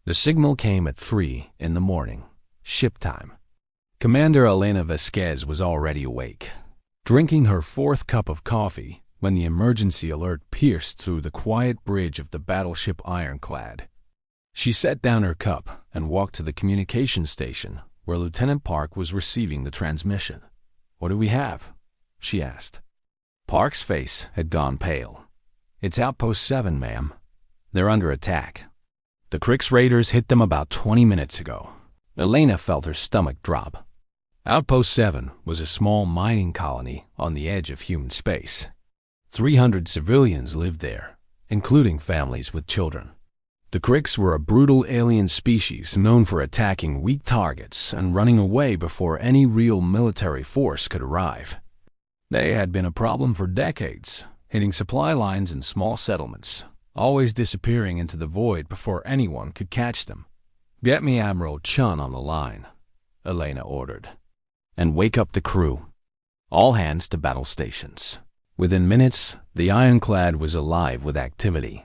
The signal came at 3 in the morning, ship time. Commander Elena Vasquez was already awake, drinking her 4th cup of coffee when the emergency alert pierced through the quiet bridge of the battleship Ironclad. She set down her cup and walked to the communication station where Lieutenant Park was receiving the transmission. "What do we have?" she asked. Park's face had gone pale. "It's Outpost 7, ma'am. They're under attack. The Crix raiders hit them about 20 minutes ago." Elena felt her stomach drop. Outpost 7 was a small mining colony on the edge of human space. 300 civilians lived there, including families with children. The Crix were a brutal alien species known for attacking weak targets and running away before any real military force could arrive. They had been a problem for decades, hitting supply lines in small settlements, always disappearing into the void before anyone could catch them. "Get me Admiral Chun on the line," Elena ordered, "and wake up the crew. All hands to battle stations." Within minutes, the Ironclad was alive with activity.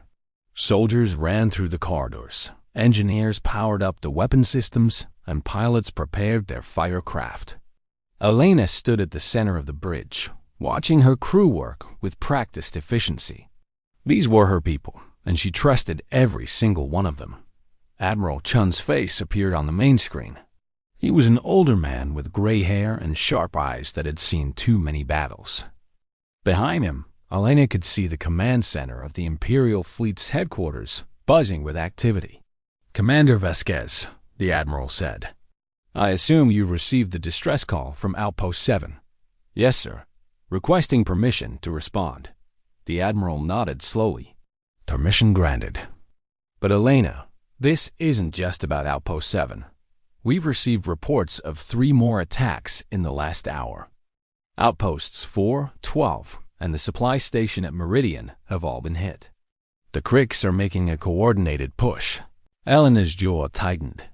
Soldiers ran through the corridors, engineers powered up the weapon systems, and pilots prepared their firecraft. Elena stood at the center of the bridge, watching her crew work with practiced efficiency. These were her people, and she trusted every single one of them. Admiral Chun's face appeared on the main screen. He was an older man with gray hair and sharp eyes that had seen too many battles. Behind him, Elena could see the command center of the Imperial fleet's headquarters buzzing with activity. "Commander Vasquez," the Admiral said, "I assume you received the distress call from Outpost 7. "Yes, sir. Requesting permission to respond." The Admiral nodded slowly. "Permission granted." "But Elena, this isn't just about Outpost 7. We've received reports of 3 more attacks in the last hour. Outposts 4, 12, and the supply station at Meridian have all been hit. The Crix are making a coordinated push." Elena's jaw tightened.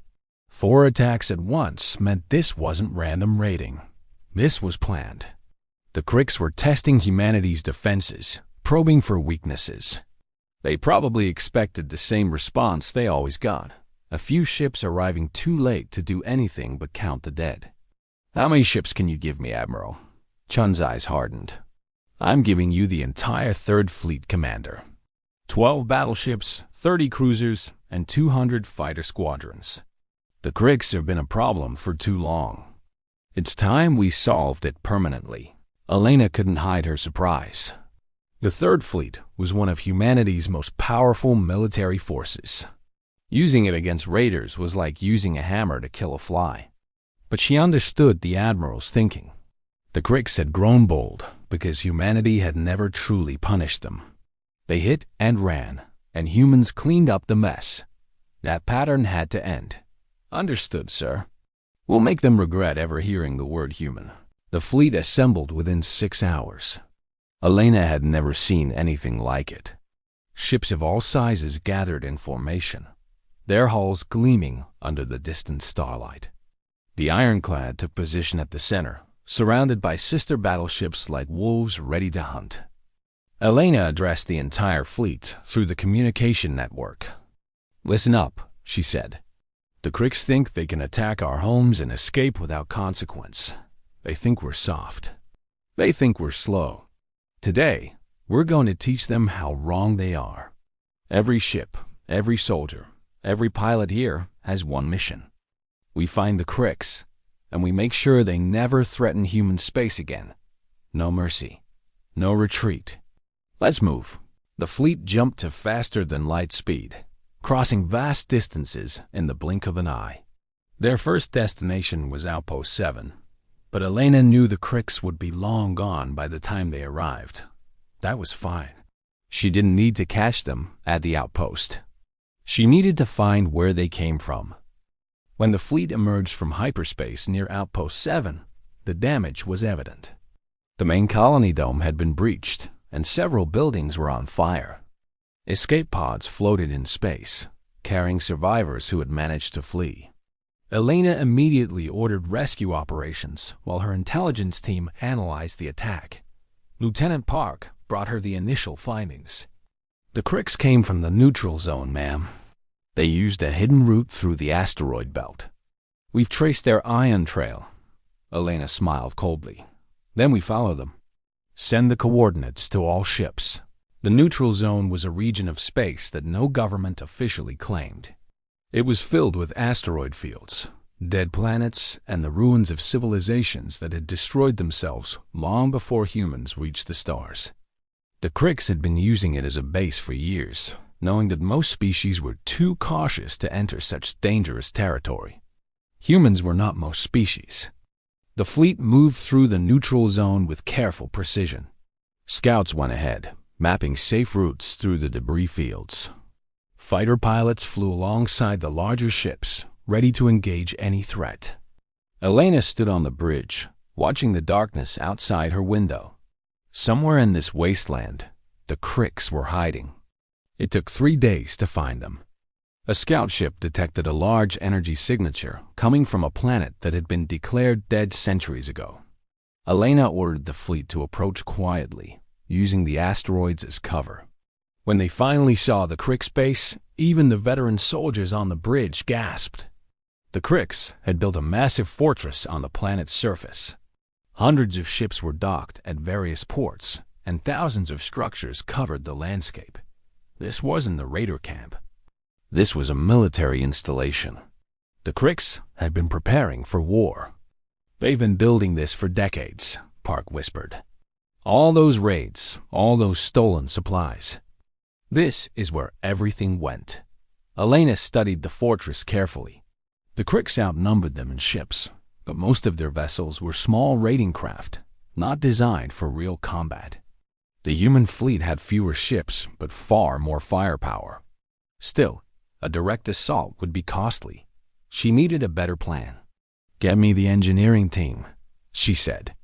4 attacks at once meant this wasn't random raiding. This was planned. The Crix were testing humanity's defenses, probing for weaknesses. They probably expected the same response they always got: a few ships arriving too late to do anything but count the dead. "How many ships can you give me, Admiral?" Chun's eyes hardened. "I'm giving you the entire 3rd Fleet, Commander. 12 battleships, 30 cruisers, and 200 fighter squadrons. The Crix have been a problem for too long. It's time we solved it permanently." Elena couldn't hide her surprise. The 3rd Fleet was one of humanity's most powerful military forces. Using it against raiders was like using a hammer to kill a fly. But she understood the Admiral's thinking. The Crix had grown bold because humanity had never truly punished them. They hit and ran, and humans cleaned up the mess. That pattern had to end. "Understood, sir. We'll make them regret ever hearing the word human." The fleet assembled within 6 hours. Elena had never seen anything like it. Ships of all sizes gathered in formation, their hulls gleaming under the distant starlight. The Ironclad took position at the center, surrounded by sister battleships like wolves ready to hunt. Elena addressed the entire fleet through the communication network. "Listen up," she said. "The Crix think they can attack our homes and escape without consequence. They think we're soft. They think we're slow. Today, we're going to teach them how wrong they are. Every ship, every soldier, every pilot here has one mission. We find the Crix, and we make sure they never threaten human space again. No mercy. No retreat. Let's move." The fleet jumped to faster than light speed, crossing vast distances in the blink of an eye. Their first destination was Outpost 7, but Elena knew the Crix would be long gone by the time they arrived. That was fine. She didn't need to catch them at the outpost. She needed to find where they came from. When the fleet emerged from hyperspace near Outpost 7, the damage was evident. The main colony dome had been breached, and several buildings were on fire. Escape pods floated in space, carrying survivors who had managed to flee. Elena immediately ordered rescue operations while her intelligence team analyzed the attack. Lieutenant Park brought her the initial findings. "The Crix came from the neutral zone, ma'am. They used a hidden route through the asteroid belt. We've traced their ion trail. Elena smiled coldly. Then we follow them. Send the coordinates to all ships. The neutral zone was a region of space that no government officially claimed. It was filled with asteroid fields, dead planets, and the ruins of civilizations that had destroyed themselves long before humans reached the stars. The Cricks had been using it as a base for years, knowing that most species were too cautious to enter such dangerous territory. Humans were not most species. The fleet moved through the neutral zone with careful precision. Scouts went ahead, mapping safe routes through the debris fields. Fighter pilots flew alongside the larger ships, ready to engage any threat. Elena stood on the bridge, watching the darkness outside her window. Somewhere in this wasteland, the Cricks were hiding. It took 3 days to find them. A scout ship detected a large energy signature coming from a planet that had been declared dead centuries ago. Elena ordered the fleet to approach quietly, using the asteroids as cover. When they finally saw the Cricks base, even the veteran soldiers on the bridge gasped. The Cricks had built a massive fortress on the planet's surface. Hundreds of ships were docked at various ports, and thousands of structures covered the landscape. This wasn't the raider camp. This was a military installation. The Cricks had been preparing for war. They've been building this for decades, Park whispered. All those raids, all those stolen supplies. This is where everything went. Elena studied the fortress carefully. The Cricks outnumbered them in ships, but most of their vessels were small raiding craft, not designed for real combat. The human fleet had fewer ships, but far more firepower. Still, a direct assault would be costly. She needed a better plan. "Get me the engineering team," she said,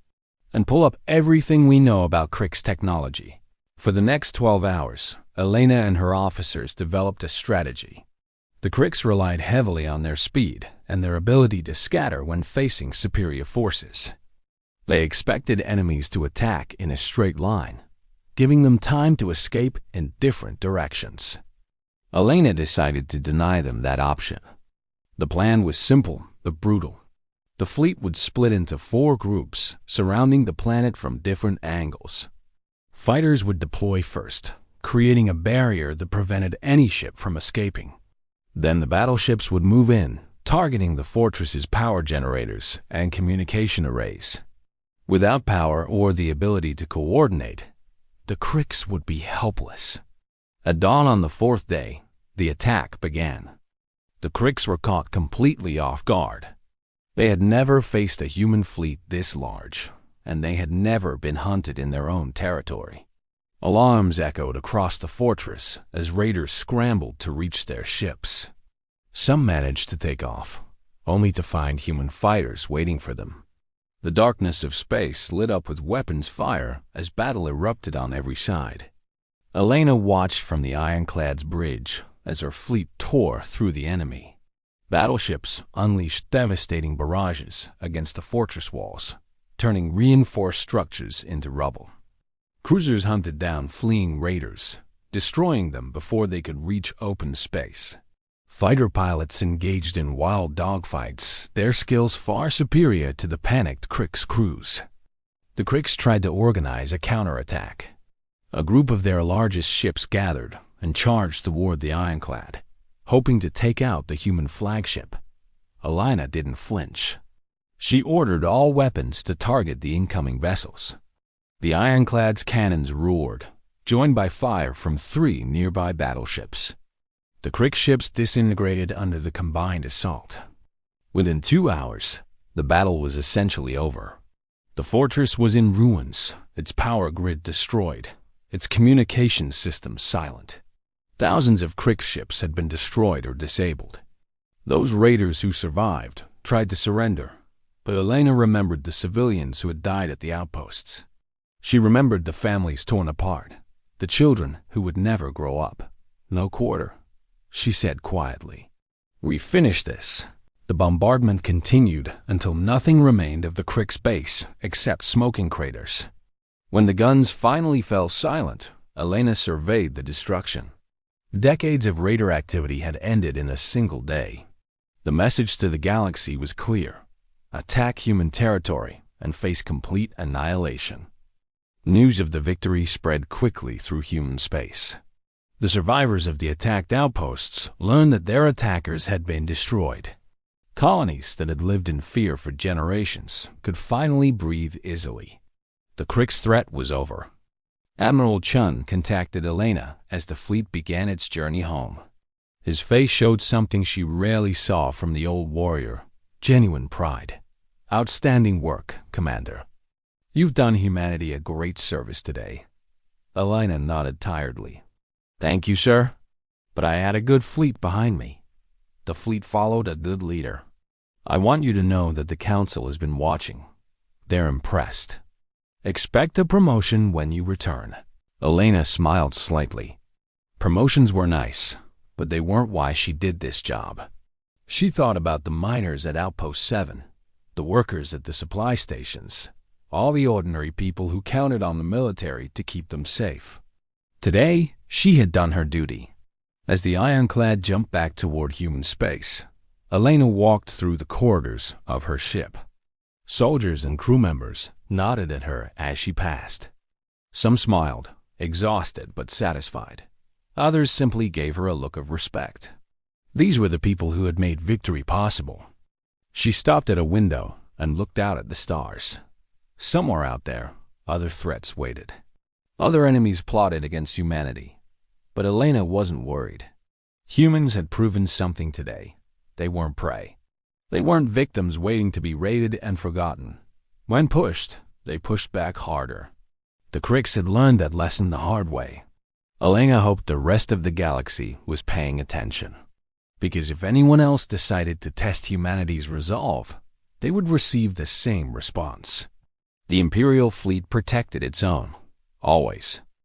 "and pull up everything we know about Cricks technology." For the next 12 hours, Elena and her officers developed a strategy. The Cricks relied heavily on their speed and their ability to scatter when facing superior forces. They expected enemies to attack in a straight line, giving them time to escape in different directions. Elena decided to deny them that option. The plan was simple but brutal. The fleet would split into 4 groups, surrounding the planet from different angles. Fighters would deploy first, creating a barrier that prevented any ship from escaping. Then the battleships would move in, targeting the fortress's power generators and communication arrays. Without power or the ability to coordinate, the Cricks would be helpless. At dawn on the 4th day, the attack began. The Cricks were caught completely off guard. They had never faced a human fleet this large, and they had never been hunted in their own territory. Alarms echoed across the fortress as raiders scrambled to reach their ships. Some managed to take off, only to find human fighters waiting for them. The darkness of space lit up with weapons fire as battle erupted on every side. Elena watched from the ironclad's bridge as her fleet tore through the enemy. Battleships unleashed devastating barrages against the fortress walls, turning reinforced structures into rubble. Cruisers hunted down fleeing raiders, destroying them before they could reach open space. Fighter pilots engaged in wild dogfights, their skills far superior to the panicked Cricks crews. The Cricks tried to organize a counterattack. A group of their largest ships gathered and charged toward the ironclad, hoping to take out the human flagship. Elena didn't flinch. She ordered all weapons to target the incoming vessels. The ironclad's cannons roared, joined by fire from 3 nearby battleships. The Crick ships disintegrated under the combined assault. Within 2 hours, the battle was essentially over. The fortress was in ruins, its power grid destroyed, its communication systems silent. Thousands of Crick ships had been destroyed or disabled. Those raiders who survived tried to surrender, but Elena remembered the civilians who had died at the outposts. She remembered the families torn apart, the children who would never grow up. "No quarter," she said quietly. "We finished this." The bombardment continued until nothing remained of the Crick's base except smoking craters. When the guns finally fell silent, Elena surveyed the destruction. Decades of raider activity had ended in a single day. The message to the galaxy was clear: attack human territory and face complete annihilation. News of the victory spread quickly through human space. The survivors of the attacked outposts learned that their attackers had been destroyed. Colonies that had lived in fear for generations could finally breathe easily. The Krik's threat was over. Admiral Chun contacted Elena as the fleet began its journey home. His face showed something she rarely saw from the old warrior: genuine pride. "Outstanding work, Commander. You've done humanity a great service today." Elena nodded tiredly. "Thank you, sir. But I had a good fleet behind me. The fleet followed a good leader. I want you to know that the Council has been watching. They're impressed. Expect a promotion when you return." Elena smiled slightly. Promotions were nice, but they weren't why she did this job. She thought about the miners at Outpost 7, the workers at the supply stations, all the ordinary people who counted on the military to keep them safe. Today, she had done her duty. As the ironclad jumped back toward human space, Elena walked through the corridors of her ship. Soldiers and crew members nodded at her as she passed. Some smiled, exhausted but satisfied. Others simply gave her a look of respect. These were the people who had made victory possible. She stopped at a window and looked out at the stars. Somewhere out there, other threats waited. Other enemies plotted against humanity. But Elena wasn't worried. Humans had proven something today. They weren't prey. They weren't victims waiting to be raided and forgotten. When pushed, they pushed back harder. The Kriks had learned that lesson the hard way. Elena hoped the rest of the galaxy was paying attention. Because if anyone else decided to test humanity's resolve, they would receive the same response. The Imperial fleet protected its own, always.